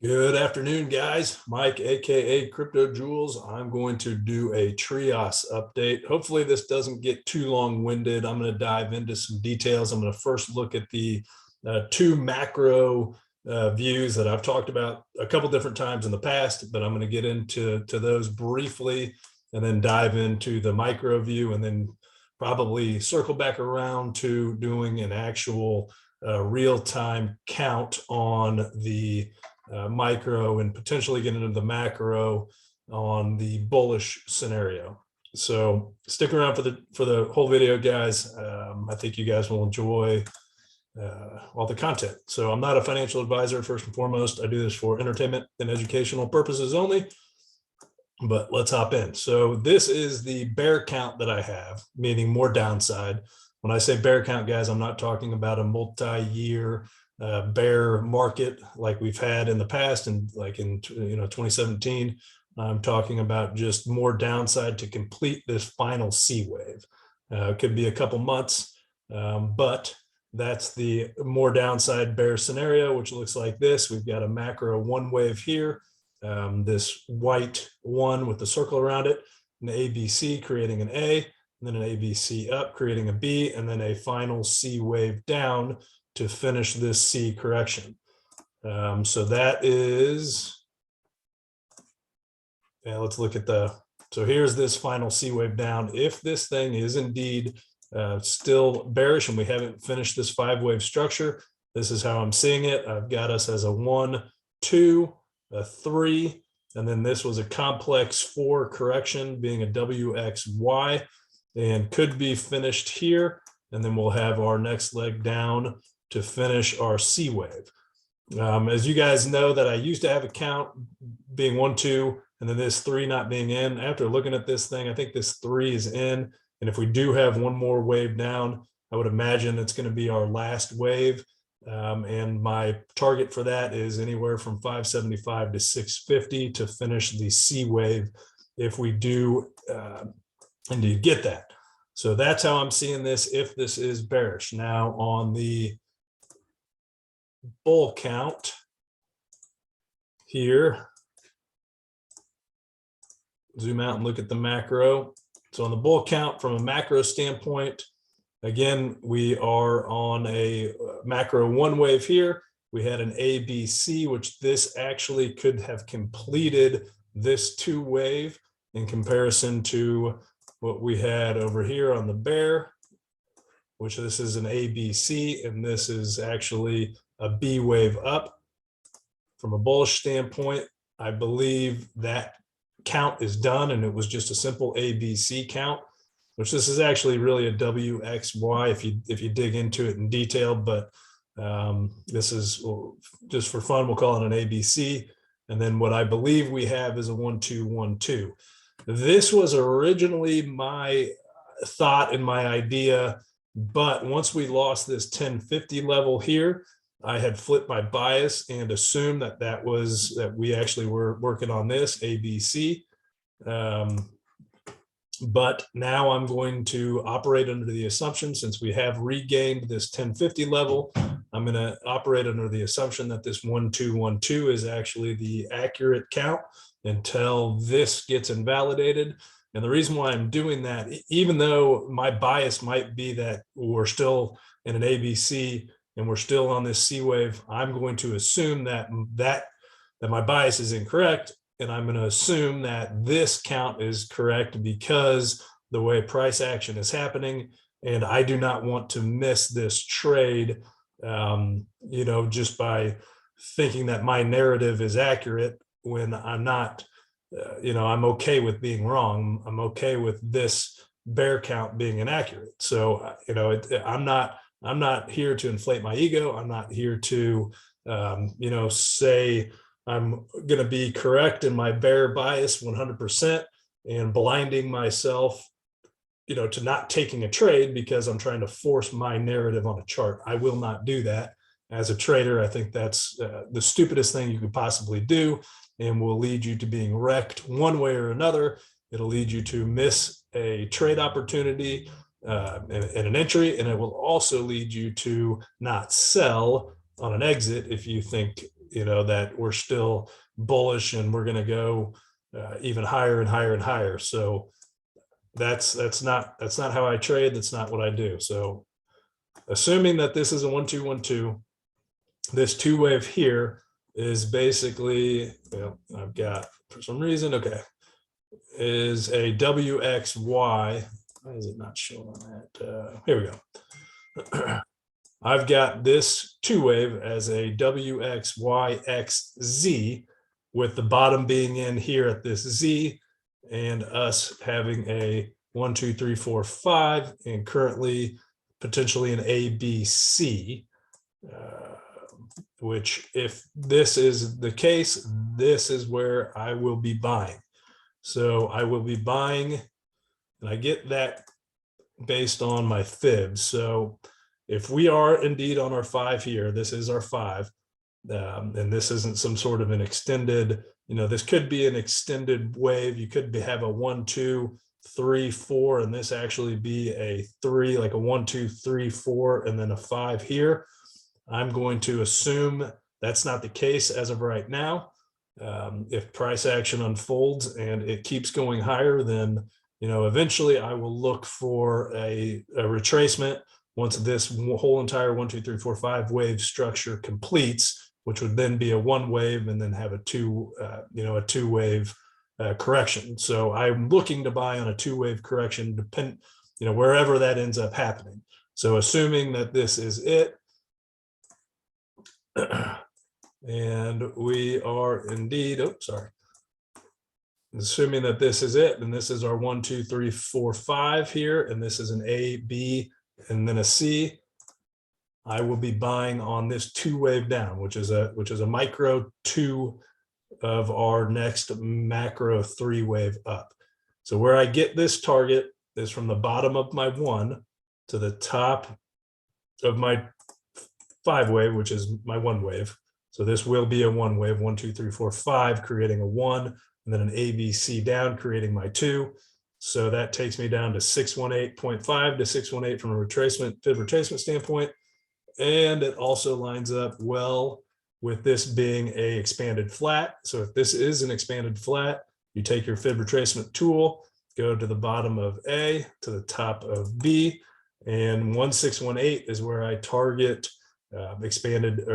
Good afternoon, guys. Mike, aka Crypto Jewels. I'm going to do a TRIAS update. Hopefully, this doesn't get too long-winded. I'm going to dive into some details. I'm going to first look at the two macro views that I've talked about a couple different times in the past, but I'm going to get into those briefly and then dive into the micro view and then probably circle back around to doing an actual real-time count on the micro and potentially get into the macro on the bullish scenario. So stick around for the whole video, guys. I think you guys will enjoy all the content. So I'm not a financial advisor, first and foremost. I do this for entertainment and educational purposes only. But let's hop in. So this is the bear count that I have, meaning more downside. When I say bear count, guys, I'm not talking about a multi-year bear market like we've had in the past and like in 2017. I'm talking about just more downside to complete this final C wave. It could be a couple months, but that's the more downside bear scenario, which looks like this. We've got a macro one wave here, this white one with the circle around it, an ABC creating an A, and then an ABC up creating a B, and then a final C wave down to finish this C correction. So that is, let's look at so here's this final C wave down. If this thing is indeed still bearish and we haven't finished this 5-wave structure, this is how I'm seeing it. I've got us as a 1, 2, a 3, and then this was a complex 4 correction being a WXY and could be finished here. And then we'll have our next leg down to finish our C wave. As you guys know, that I used to have a count being 1, 2, and then this 3 not being in. After looking at this thing, I think this 3 is in. And if we do have one more wave down, I would imagine it's going to be our last wave. And my target for that is anywhere from 575 to 650 to finish the C wave if we do indeed get that. So that's how I'm seeing this if this is bearish. Now on the bull count here, zoom out and look at the macro. So on the bull count from a macro standpoint, again, we are on a macro one wave here. We had an ABC, which this actually could have completed this 2 wave in comparison to what we had over here on the bear, which this is an ABC, and this is actually a B wave up. From a bullish standpoint, I believe that count is done, and it was just a simple ABC count, which this is actually really a WXY if you dig into it in detail, but this is just for fun, we'll call it an ABC. And then what I believe we have is a 1, 2, 1, 2. This was originally my thought and my idea, but once we lost this 1050 level here, I had flipped my bias and assumed that we actually were working on this ABC. But now I'm going to operate under the assumption, since we have regained this 1050 level, I'm going to operate under the assumption that this 1, 2, 1, 2 is actually the accurate count until this gets invalidated. And the reason why I'm doing that, even though my bias might be that we're still in an ABC and we're still on this C wave, I'm going to assume that my bias is incorrect. And I'm going to assume that this count is correct because the way price action is happening. And I do not want to miss this trade, just by thinking that my narrative is accurate when I'm not, I'm okay with being wrong. I'm okay with this bear count being inaccurate. So, I'm not here to inflate my ego. I'm not here to, say I'm going to be correct in my bear bias 100% and blinding myself, to not taking a trade because I'm trying to force my narrative on a chart. I will not do that. As a trader, I think that's the stupidest thing you could possibly do and will lead you to being wrecked one way or another. It'll lead you to miss a trade opportunity and an entry, and it will also lead you to not sell on an exit if you think you know, that we're still bullish and we're going to go even higher and higher and higher. So that's not how I trade. That's not what I do. So assuming that this is a 1-2-1-2, this two wave here is basically, well, I've got for some reason, okay, is a WXY. Why is it not showing that? Here we go. I've got this two wave as a WXYXZ, with the bottom being in here at this Z, and us having a 1, 2, 3, 4, 5, and currently potentially an ABC, which if this is the case, this is where I will be buying. So I will be buying, and I get that based on my fibs. So if we are indeed on our 5 here, this is our 5, and this isn't some sort of an extended, you know, this could be an extended wave. You could have a 1, 2, 3, 4, and this actually be a 3, like a 1, 2, 3, 4, and then a 5 here. I'm going to assume that's not the case as of right now. If price action unfolds and it keeps going higher, then, you know, eventually I will look for a retracement once this whole entire 1, 2, 3, 4, 5 wave structure completes, which would then be a 1 wave and then have a 2 wave correction. So I'm looking to buy on a 2 wave correction, you know, wherever that ends up happening. So assuming that this is it, and we are indeed, assuming that this is it, and this is our 1, 2, 3, 4, 5 here, and this is an A, B, and then a C, I will be buying on this 2 wave down, which is a micro 2 of our next macro 3 wave up. So where I get this target is from the bottom of my 1 to the top of my 5 wave, which is my 1 wave. So this will be a 1 wave, 1, 2, 3, 4, 5, creating a 1, and then an ABC down, creating my 2. So that takes me down to 618.5 to 618 from a retracement, fib retracement standpoint. And it also lines up well with this being a expanded flat. So if this is an expanded flat, you take your fib retracement tool, go to the bottom of A to the top of B, and 1618 is where I target expanded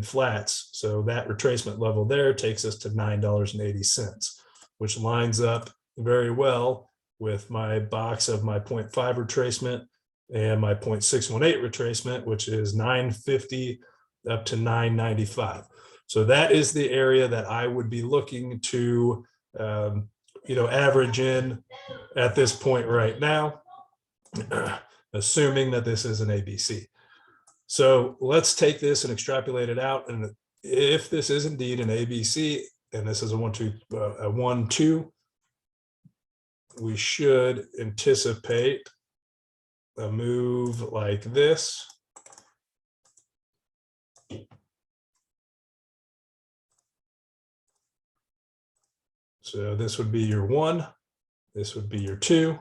flats. So that retracement level there takes us to $9.80, which lines up very well with my box of my 0.5 retracement and my 0.618 retracement, which is 950 up to 995. So that is the area that I would be looking to average in at this point right now, assuming that this is an ABC. So let's take this and extrapolate it out. And if this is indeed an ABC, and this is a 1, 2, we should anticipate a move like this. So this would be your 1, this would be your 2,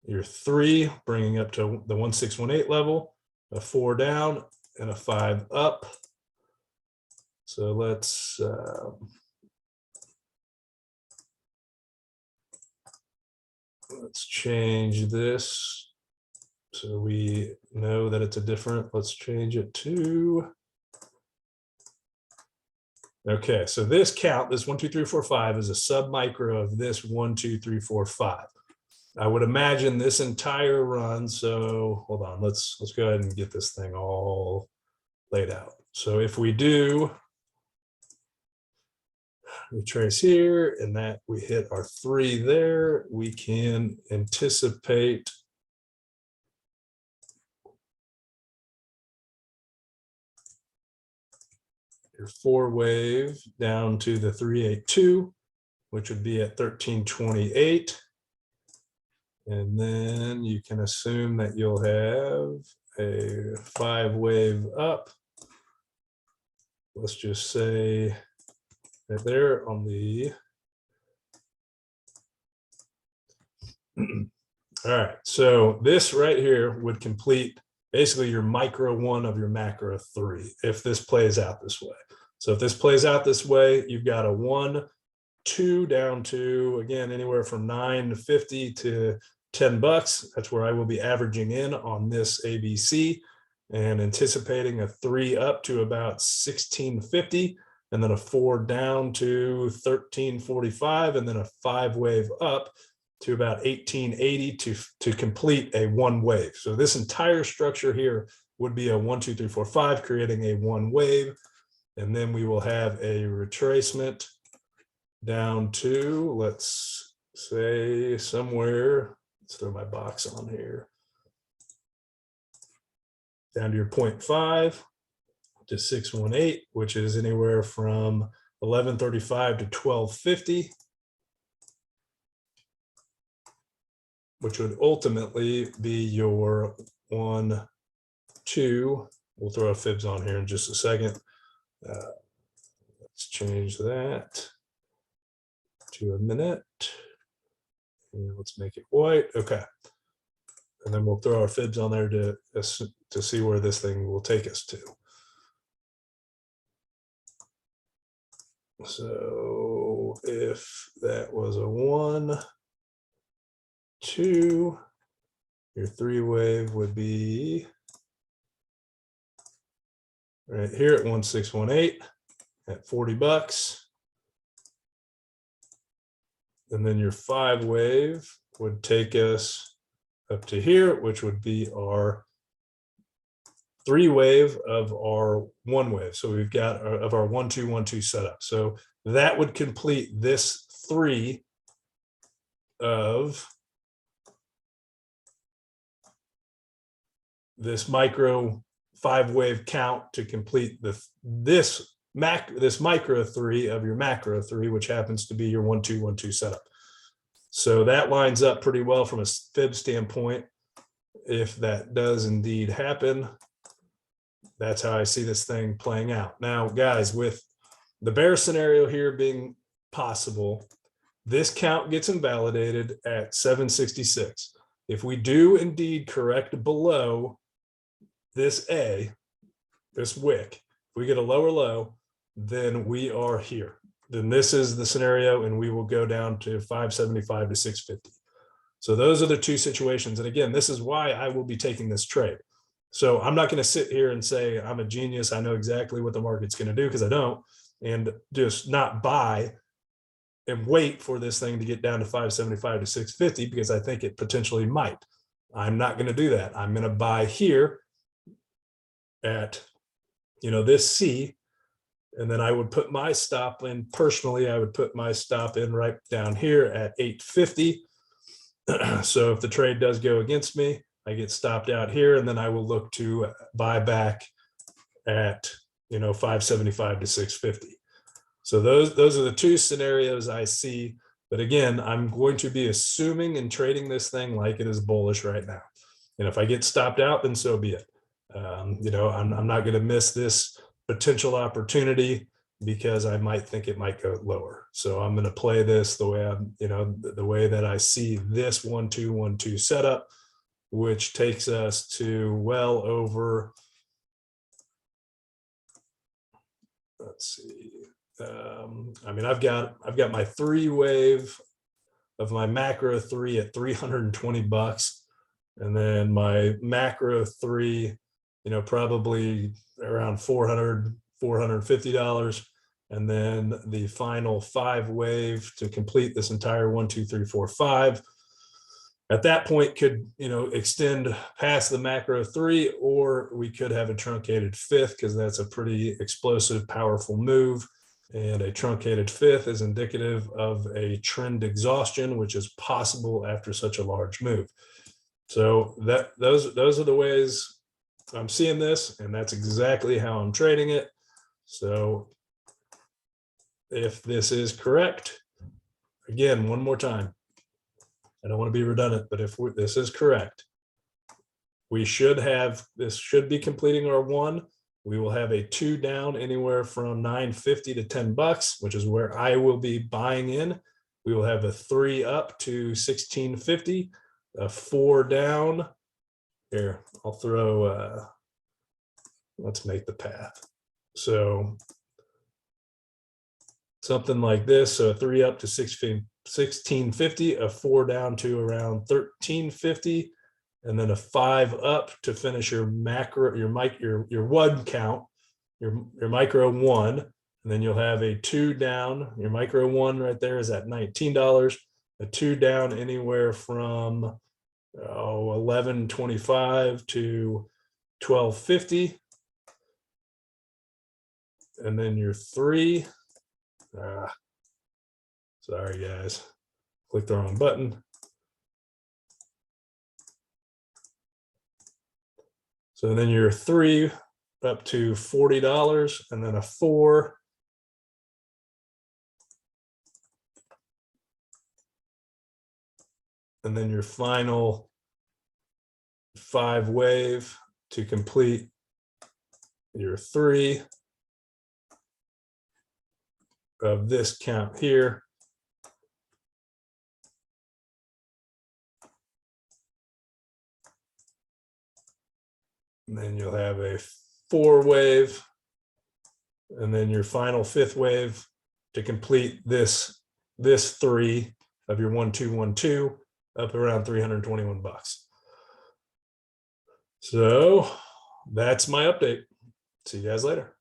your 3, bringing up to the 1618 level, a 4 down, and a 5 up. So let's change this so we know that it's a different. Let's change it to. Okay, so this count, this 1, 2, 3, 4, 5 is a sub micro of this 1, 2, 3, 4, 5. I would imagine this entire run. So hold on, let's go ahead and get this thing all laid out. So if we do retrace here and that we hit our 3 there, we can anticipate your 4 wave down to the 382, which would be at 1328. And then you can assume that you'll have a 5 wave up. Let's just say that there on the. All right, so this right here would complete basically your micro 1 of your macro 3 if this plays out this way. So if this plays out this way, you've got a 1, 2 down to, again, anywhere from $9.50 to $10. That's where I will be averaging in on this ABC, and anticipating a 3 up to about $16.50, and then a 4 down to $13.45, and then a 5 wave up to about $18.80 to complete a 1 wave. So this entire structure here would be a 1, 2, 3, 4, 5, creating a 1 wave. And then we will have a retracement down to, let's say, somewhere, let's throw my box on here, down to your 0.5 to 618, which is anywhere from 1135 to 1250, which would ultimately be your 1, 2. We'll throw a fibs on here in just a second. Let's change that to a minute. And let's make it white. Okay. And then we'll throw our fibs on there to see where this thing will take us to. So if that was a 1, 2, your 3 wave would be right here at 1618 at $40. And then your 5 wave would take us up to here, which would be our 3 wave of our 1 wave. So we've got of our 1, 2, 1, 2 setup. So that would complete this 3 of this micro 5 wave count to complete this micro 3 of your macro 3, which happens to be your 1, 2, 1, 2 setup. So that lines up pretty well from a fib standpoint. If that does indeed happen, that's how I see this thing playing out. Now, guys, with the bear scenario here being possible, this count gets invalidated at 766. If we do indeed correct below this this wick, if we get a lower low, then we are here. Then this is the scenario, and we will go down to 575 to 650. So those are the 2 situations. And again, this is why I will be taking this trade. So I'm not going to sit here and say I'm a genius, I know exactly what the market's going to do, because I don't, and just not buy and wait for this thing to get down to 575 to 650, because I think it potentially might. I'm not going to do that. I'm going to buy here at, this C, and then I would put my stop in. Personally, I would put my stop in right down here at 850. So if the trade does go against me, I get stopped out here, and then I will look to buy back at 575 to 650. So those are the 2 scenarios I see. But again, I'm going to be assuming and trading this thing like it is bullish right now. And if I get stopped out, then so be it. I'm not going to miss this potential opportunity because I might think it might go lower. So I'm going to play this the way the way that I see this 1, 2, 1, 2 setup, which takes us to well over, let's see. I've got my 3 wave of my macro 3 at $320, and then my macro 3, probably around $400, $450, and then the final 5 wave to complete this entire 1, 2, 3, 4, 5. At that point could, extend past the macro 3, or we could have a truncated 5th, because that's a pretty explosive, powerful move. And a truncated 5th is indicative of a trend exhaustion, which is possible after such a large move. So those are the ways I'm seeing this, and that's exactly how I'm trading it. So if this is correct, again, one more time, I don't want to be redundant, but if this is correct, this should be completing our 1. We will have a 2 down anywhere from $9.50 to $10, which is where I will be buying in. We will have a 3 up to $16.50, a 4 down. Here, I'll throw, let's make the path. So something like this. So a 3 up to 1650, a 4 down to around 1350, and then a 5 up to finish your macro, your one count, your micro one, and then you'll have a 2 down. Your micro one right there is at $19. A 2 down anywhere from $11.25 to $12.50, and then your 3. Sorry guys, clicked the wrong button. So then your 3 up to $40, and then a 4. And then your final 5 wave to complete your 3 of this count here. And then you'll have a 4 wave, and then your final 5th wave to complete this 3 of your 1 2 1 2 up around $321. So that's my update. See you guys later.